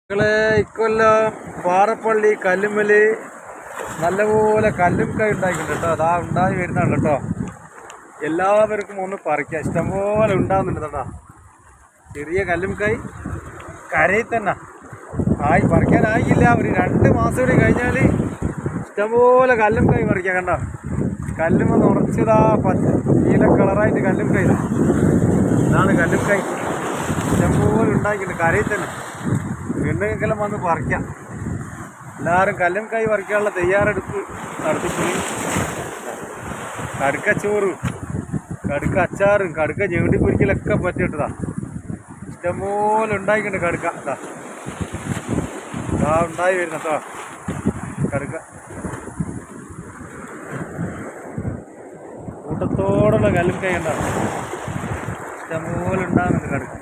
നിങ്ങളെ ഇക്കൊല്ലം പാറപ്പള്ളി കല്ലുമ്മല് നല്ലപോലെ കല്ലുംകായ് ഉണ്ടായിട്ടുണ്ട് കേട്ടോ. അതാ ഉണ്ടായി വരുന്നുണ്ട് കേട്ടോ. എല്ലാവർക്കും ഒന്ന് പറിക്കാം, ഇഷ്ടംപോലെ ഉണ്ടാകുന്നുണ്ട് കേട്ടോ. ചെറിയ കല്ലുംകായ് കരയിൽ തന്നെ പറിക്കാനായില്ല. ഒരു 2 മാസം കൂടി കഴിഞ്ഞാൽ ഇഷ്ടംപോലെ കല്ലുംകായ് പറിക്കാം. കണ്ടോ, കല്ലുമ്മ നിറച്ചതാ നീല കളറായിട്ട് കല്ലുംകായ്. ഇതാണ് കല്ലുംകായ്, ഇഷ്ടംപോലെ ഉണ്ടാക്കിയിട്ടുണ്ട് കരയിൽ തന്നെ. വീണ്ടെങ്കിലും വന്ന് പറിക്കാം. എല്ലാവരും കല്ലുംകായ് പറിക്കാനുള്ള തയ്യാറെടുപ്പ് നടത്തിപ്പോയി. കടുക്കച്ചോറും കടുക്ക അച്ചാറും കടുക്ക ചെവിണ്ടി പൊരിക്കലൊക്കെ പറ്റിയിട്ടതാ. ഇഷ്ടംപോലെ ഉണ്ടായിട്ടുണ്ട് കടുക്ക. ഉണ്ടായി വരുന്ന കേട്ടോ കടുക്ക. കൂട്ടത്തോടുള്ള കല്ലുംകായ് ഉണ്ടാകും, ഇഷ്ടംപോലെ ഉണ്ടാകുന്നുണ്ട് കടുക്ക.